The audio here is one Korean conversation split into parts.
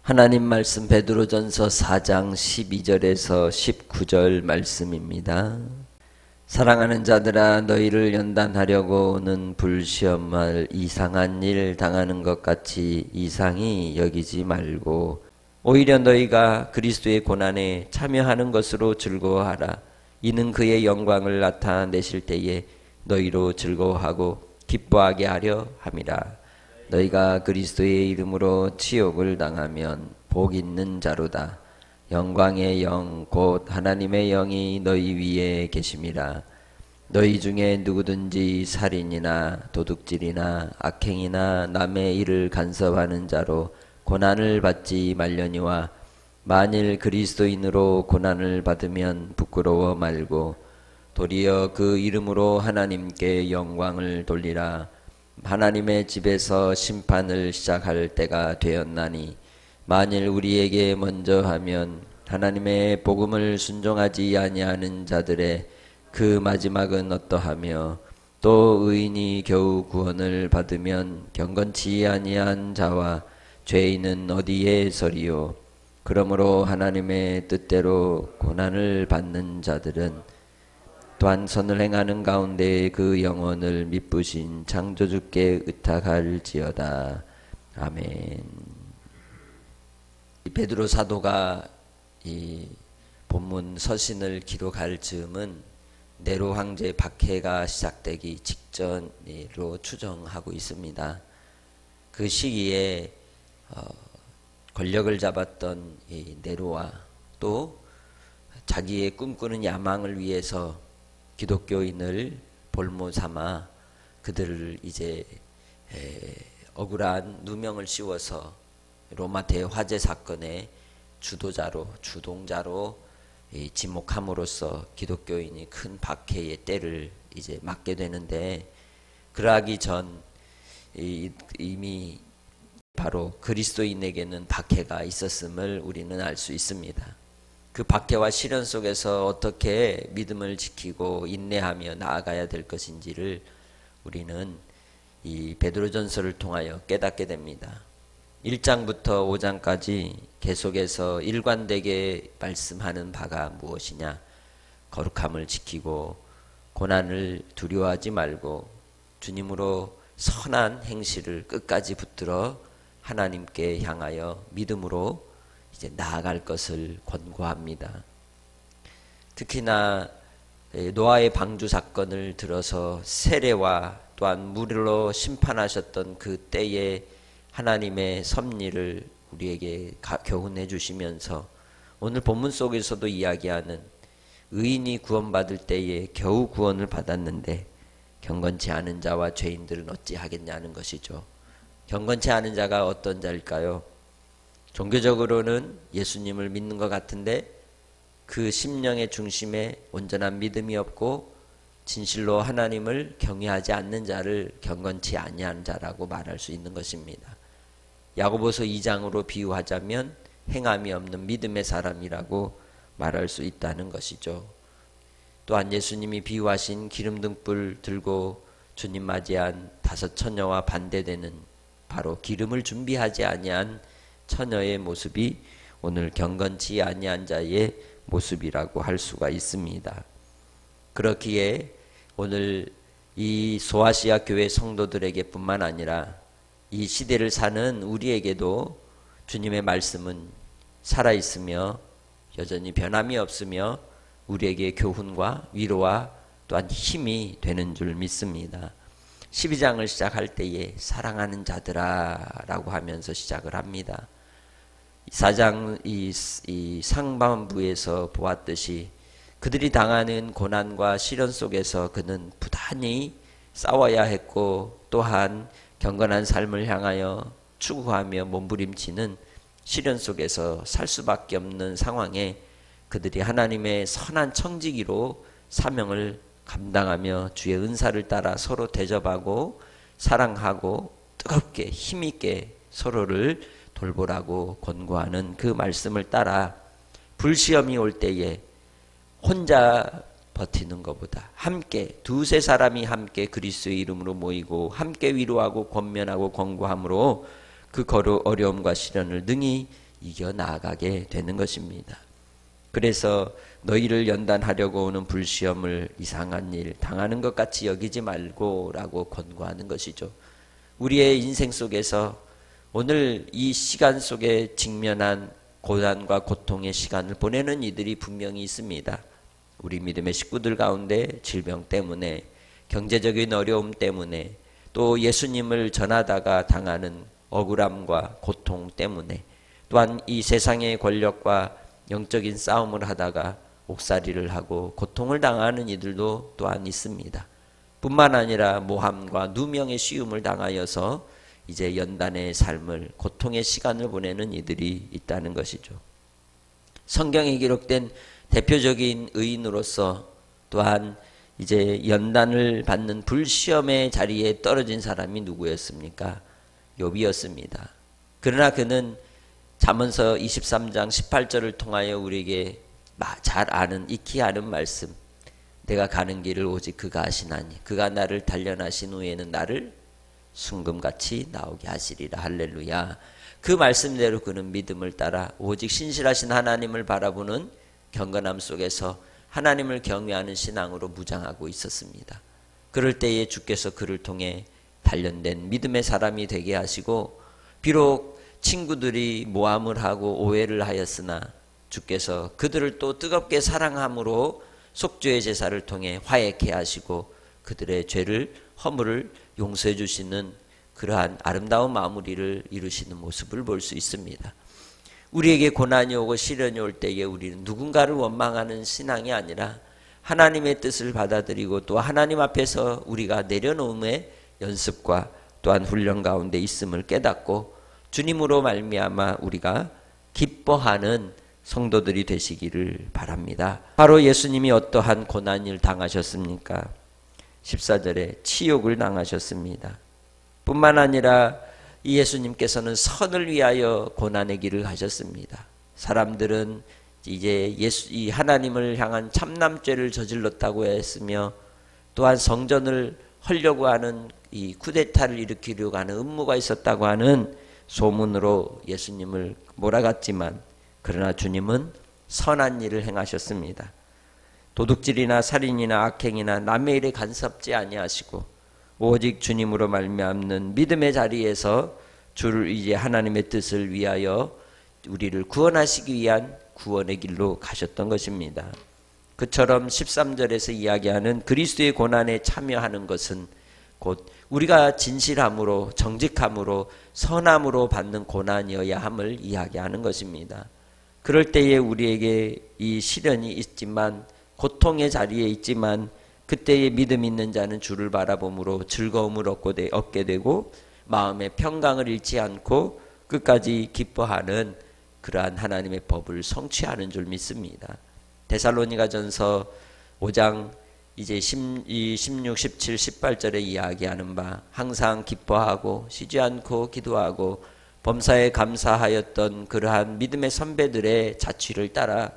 하나님 말씀 베드로전서 4장 12절에서 19절 말씀입니다. 사랑하는 자들아, 너희를 연단하려고는 불시험할 이상한 일 당하는 것 같이 이상히 여기지 말고 오히려 너희가 그리스도의 고난에 참여하는 것으로 즐거워하라. 이는 그의 영광을 나타내실 때에 너희로 즐거워하고 기뻐하게 하려 함이라. 너희가 그리스도의 이름으로 치욕을 당하면 복 있는 자로다. 영광의 영 곧 하나님의 영이 너희 위에 계심이라. 너희 중에 누구든지 살인이나 도둑질이나 악행이나 남의 일을 간섭하는 자로 고난을 받지 말려니와 만일 그리스도인으로 고난을 받으면 부끄러워 말고 도리어 그 이름으로 하나님께 영광을 돌리라. 하나님의 집에서 심판을 시작할 때가 되었나니 만일 우리에게 먼저 하면 하나님의 복음을 순종하지 아니하는 자들의 그 마지막은 어떠하며 또 의인이 겨우 구원을 받으면 경건치 아니한 자와 죄인은 어디에 서리요. 그러므로 하나님의 뜻대로 고난을 받는 자들은 또한 선을 행하는 가운데 그 영혼을 미쁘신 창조주께 의탁할지어다. 아멘. 베드로 사도가 이 본문 서신을 기록할 즈음은 네로 황제 박해가 시작되기 직전으로 추정하고 있습니다. 그 시기에 권력을 잡았던 이 네로와 또 자기의 꿈꾸는 야망을 위해서 기독교인을 볼모 삼아 그들을 이제 억울한 누명을 씌워서 로마 대화재 사건의 주동자로 지목함으로써 기독교인이 큰 박해의 때를 이제 맞게 되는데, 그러하기 전 이미 바로 그리스도인에게는 박해가 있었음을 우리는 알 수 있습니다. 그 박해와 시련 속에서 어떻게 믿음을 지키고 인내하며 나아가야 될 것인지를 우리는 이 베드로전서를 통하여 깨닫게 됩니다. 1장부터 5장까지 계속해서 일관되게 말씀하는 바가 무엇이냐? 거룩함을 지키고 고난을 두려워하지 말고 주님으로 선한 행실을 끝까지 붙들어 하나님께 향하여 믿음으로 이제 나아갈 것을 권고합니다. 특히나 노아의 방주 사건을 들어서 세례와 또한 물로 심판하셨던 그 때에 하나님의 섭리를 우리에게 교훈해 주시면서 오늘 본문 속에서도 이야기하는 의인이 구원받을 때에 겨우 구원을 받았는데 경건치 않은 자와 죄인들은 어찌하겠냐는 것이죠. 경건치 않은 자가 어떤 자일까요? 종교적으로는 예수님을 믿는 것 같은데 그 심령의 중심에 온전한 믿음이 없고 진실로 하나님을 경외하지 않는 자를 경건치 아니한 자라고 말할 수 있는 것입니다. 야고보서 2장으로 비유하자면 행함이 없는 믿음의 사람이라고 말할 수 있다는 것이죠. 또한 예수님이 비유하신 기름등불 들고 주님 맞이한 5 처녀와 반대되는 바로 기름을 준비하지 아니한 처녀의 모습이 오늘 경건치 아니한 자의 모습이라고 할 수가 있습니다. 그렇기에 오늘 이 소아시아 교회 성도들에게 뿐만 아니라 이 시대를 사는 우리에게도 주님의 말씀은 살아있으며 여전히 변함이 없으며 우리에게 교훈과 위로와 또한 힘이 되는 줄 믿습니다. 12장을 시작할 때에 사랑하는 자들아 라고 하면서 시작을 합니다. 4장 이 상반부에서 보았듯이 그들이 당하는 고난과 시련 속에서 그는 부단히 싸워야 했고 또한 경건한 삶을 향하여 추구하며 몸부림치는 시련 속에서 살 수밖에 없는 상황에 그들이 하나님의 선한 청지기로 사명을 감당하며 주의 은사를 따라 서로 대접하고 사랑하고 뜨겁게 힘있게 서로를 돌보라고 권고하는 그 말씀을 따라 불시험이 올 때에 혼자 버티는 것보다 함께 2-3 사람이 함께 그리스도의 이름으로 모이고 함께 위로하고 권면하고 권고함으로 그 어려움과 시련을 능히 이겨 나아가게 되는 것입니다. 그래서 너희를 연단하려고 오는 불시험을 이상한 일 당하는 것 같이 여기지 말고 라고 권고하는 것이죠. 우리의 인생 속에서 오늘 이 시간 속에 직면한 고난과 고통의 시간을 보내는 이들이 분명히 있습니다. 우리 믿음의 식구들 가운데 질병 때문에, 경제적인 어려움 때문에, 또 예수님을 전하다가 당하는 억울함과 고통 때문에, 또한 이 세상의 권력과 영적인 싸움을 하다가 옥살이를 하고 고통을 당하는 이들도 또한 있습니다. 뿐만 아니라 모함과 누명의 시움을 당하여서 이제 연단의 삶을, 고통의 시간을 보내는 이들이 있다는 것이죠. 성경에 기록된 대표적인 의인으로서 또한 이제 연단을 받는 불시험의 자리에 떨어진 사람이 누구였습니까? 욥이었습니다. 그러나 그는 잠언서 23장 18절을 통하여 우리에게 잘 아는, 익히 아는 말씀, 내가 가는 길을 오직 그가 아시나니 그가 나를 단련하신 후에는 나를 순금같이 나오게 하시리라. 할렐루야. 그 말씀대로 그는 믿음을 따라 오직 신실하신 하나님을 바라보는 경건함 속에서 하나님을 경외하는 신앙으로 무장하고 있었습니다. 그럴 때에 주께서 그를 통해 단련된 믿음의 사람이 되게 하시고, 비록 친구들이 모함을 하고 오해를 하였으나 주께서 그들을 또 뜨겁게 사랑함으로 속죄의 제사를 통해 화해케 하시고 그들의 죄를, 허물을 용서해 주시는 그러한 아름다운 마무리를 이루시는 모습을 볼 수 있습니다. 우리에게 고난이 오고 시련이 올 때에 우리는 누군가를 원망하는 신앙이 아니라 하나님의 뜻을 받아들이고 또 하나님 앞에서 우리가 내려놓음의 연습과 또한 훈련 가운데 있음을 깨닫고 주님으로 말미암아 우리가 기뻐하는 성도들이 되시기를 바랍니다. 바로 예수님이 어떠한 고난을 당하셨습니까? 14절에 치욕을 당하셨습니다. 뿐만 아니라 이 예수님께서는 선을 위하여 고난의 길을 가셨습니다. 사람들은 이제 이 하나님을 향한 참남죄를 저질렀다고 했으며 또한 성전을 헐려고 하는 이 쿠데타를 일으키려고 하는 음모가 있었다고 하는 소문으로 예수님을 몰아갔지만, 그러나 주님은 선한 일을 행하셨습니다. 도둑질이나 살인이나 악행이나 남의 일에 간섭지 아니하시고 오직 주님으로 말미암는 믿음의 자리에서 주를 이제 하나님의 뜻을 위하여 우리를 구원하시기 위한 구원의 길로 가셨던 것입니다. 그처럼 13절에서 이야기하는 그리스도의 고난에 참여하는 것은 곧 우리가 진실함으로, 정직함으로, 선함으로 받는 고난이어야 함을 이야기하는 것입니다. 그럴 때에 우리에게 이 시련이 있지만, 고통의 자리에 있지만, 그때에 믿음 있는 자는 주를 바라봄으로 즐거움을 얻게 되고 마음의 평강을 잃지 않고 끝까지 기뻐하는 그러한 하나님의 법을 성취하는 줄 믿습니다. 데살로니가전서 5장 이제 16, 17, 18절에 이야기하는 바 항상 기뻐하고 쉬지 않고 기도하고 범사에 감사하였던 그러한 믿음의 선배들의 자취를 따라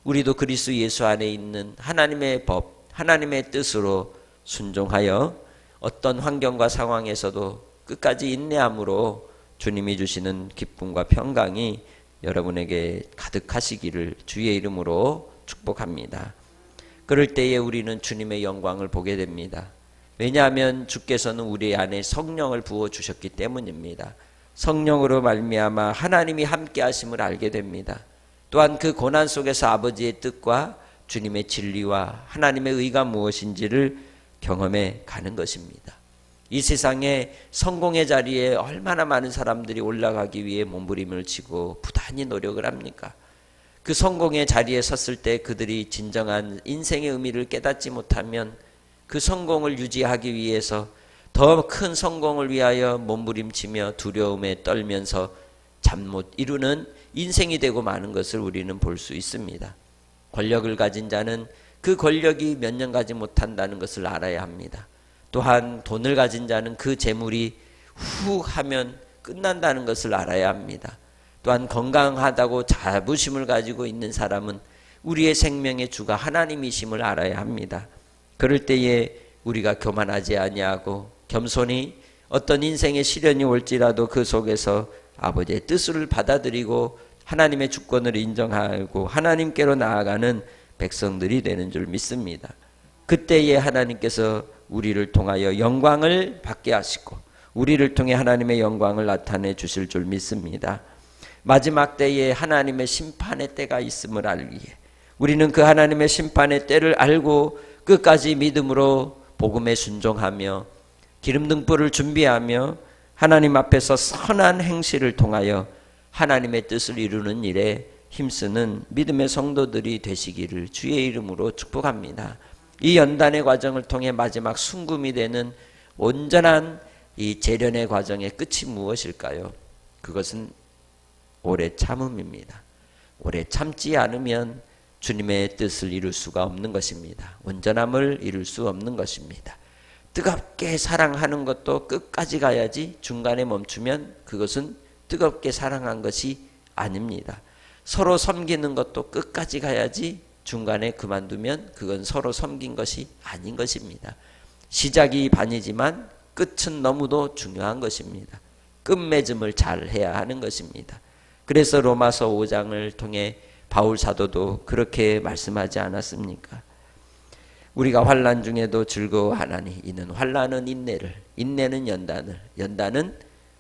우리도 그리스도 예수 안에 있는 하나님의 법, 하나님의 뜻으로 순종하여 어떤 환경과 상황에서도 끝까지 인내함으로 주님이 주시는 기쁨과 평강이 여러분에게 가득하시기를 주의 이름으로 축복합니다. 그럴 때에 우리는 주님의 영광을 보게 됩니다. 왜냐하면 주께서는 우리 안에 성령을 부어주셨기 때문입니다. 성령으로 말미암아 하나님이 함께 하심을 알게 됩니다. 또한 그 고난 속에서 아버지의 뜻과 주님의 진리와 하나님의 의가 무엇인지를 경험해 가는 것입니다. 이 세상에 성공의 자리에 얼마나 많은 사람들이 올라가기 위해 몸부림을 치고 부단히 노력을 합니까? 그 성공의 자리에 섰을 때 그들이 진정한 인생의 의미를 깨닫지 못하면 그 성공을 유지하기 위해서 더 큰 성공을 위하여 몸부림치며 두려움에 떨면서 잠 못 이루는 인생이 되고 마는 것을 우리는 볼 수 있습니다. 권력을 가진 자는 그 권력이 몇 년 가지 못한다는 것을 알아야 합니다. 또한 돈을 가진 자는 그 재물이 훅 하면 끝난다는 것을 알아야 합니다. 또한 건강하다고 자부심을 가지고 있는 사람은 우리의 생명의 주가 하나님이심을 알아야 합니다. 그럴 때에 우리가 교만하지 아니하고 겸손히 어떤 인생의 시련이 올지라도 그 속에서 아버지의 뜻을 받아들이고 하나님의 주권을 인정하고 하나님께로 나아가는 백성들이 되는 줄 믿습니다. 그때에 하나님께서 우리를 통하여 영광을 받게 하시고 우리를 통해 하나님의 영광을 나타내 주실 줄 믿습니다. 마지막 때에 하나님의 심판의 때가 있음을 알기에 우리는 그 하나님의 심판의 때를 알고 끝까지 믿음으로 복음에 순종하며 기름등불을 준비하며 하나님 앞에서 선한 행실을 통하여 하나님의 뜻을 이루는 일에 힘쓰는 믿음의 성도들이 되시기를 주의 이름으로 축복합니다. 이 연단의 과정을 통해 마지막 순금이 되는 온전한 이 재련의 과정의 끝이 무엇일까요? 그것은 오래 참음입니다. 오래 참지 않으면 주님의 뜻을 이룰 수가 없는 것입니다. 온전함을 이룰 수 없는 것입니다. 뜨겁게 사랑하는 것도 끝까지 가야지 중간에 멈추면 그것은 뜨겁게 사랑한 것이 아닙니다. 서로 섬기는 것도 끝까지 가야지 중간에 그만두면 그건 서로 섬긴 것이 아닌 것입니다. 시작이 반이지만 끝은 너무도 중요한 것입니다. 끝맺음을 잘 해야 하는 것입니다. 그래서 로마서 5장을 통해 바울 사도도 그렇게 말씀하지 않았습니까? 우리가 환난 중에도 즐거워하나니 이는 환난은 인내를, 인내는 연단을, 연단은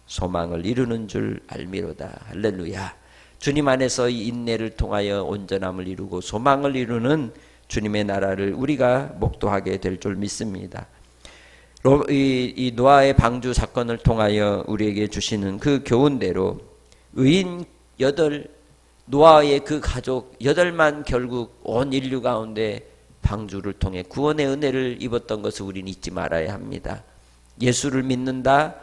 소망을 이루는 줄 알미로다. 할렐루야. 주님 안에서 이 인내를 통하여 온전함을 이루고 소망을 이루는 주님의 나라를 우리가 목도하게 될 줄 믿습니다. 이 노아의 방주 사건을 통하여 우리에게 주시는 그 교훈대로 의인 8, 노아의 그 가족 8만 결국 온 인류 가운데 방주를 통해 구원의 은혜를 입었던 것을 우리는 잊지 말아야 합니다. 예수를 믿는다,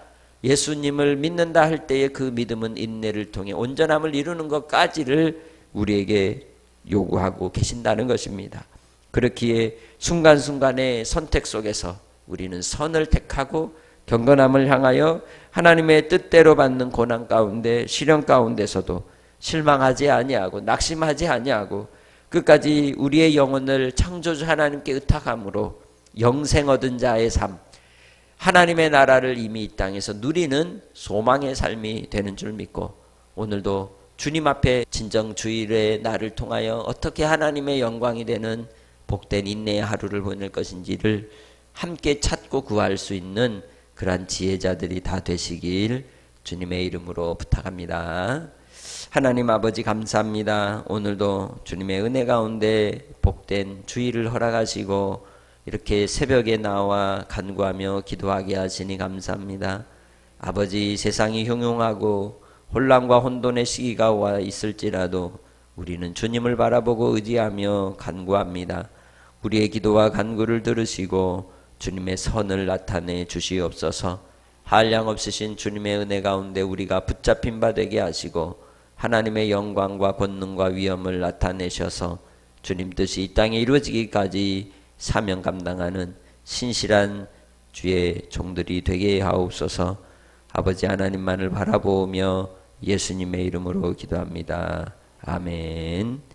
예수님을 믿는다 할 때의 그 믿음은 인내를 통해 온전함을 이루는 것까지를 우리에게 요구하고 계신다는 것입니다. 그렇기에 순간순간의 선택 속에서 우리는 선을 택하고 경건함을 향하여 하나님의 뜻대로 받는 고난 가운데 시련 가운데서도 실망하지 아니하고 낙심하지 아니하고 끝까지 우리의 영혼을 창조주 하나님께 의탁함으로 영생 얻은 자의 삶, 하나님의 나라를 이미 이 땅에서 누리는 소망의 삶이 되는 줄 믿고 오늘도 주님 앞에 진정 주일의 날을 통하여 어떻게 하나님의 영광이 되는 복된 인내의 하루를 보낼 것인지를 함께 찾고 구할 수 있는 그러한 지혜자들이 다 되시길 주님의 이름으로 부탁합니다. 하나님 아버지 감사합니다. 오늘도 주님의 은혜 가운데 복된 주일을 허락하시고 이렇게 새벽에 나와 간구하며 기도하게 하시니 감사합니다. 아버지, 세상이 흉흉하고 혼란과 혼돈의 시기가 와 있을지라도 우리는 주님을 바라보고 의지하며 간구합니다. 우리의 기도와 간구를 들으시고 주님의 선을 나타내 주시옵소서. 한량 없으신 주님의 은혜 가운데 우리가 붙잡힌 바 되게 하시고 하나님의 영광과 권능과 위엄을 나타내셔서 주님 뜻이 이 땅에 이루어지기까지 사명 감당하는 신실한 주의 종들이 되게 하옵소서. 아버지 하나님만을 바라보며 예수님의 이름으로 기도합니다. 아멘.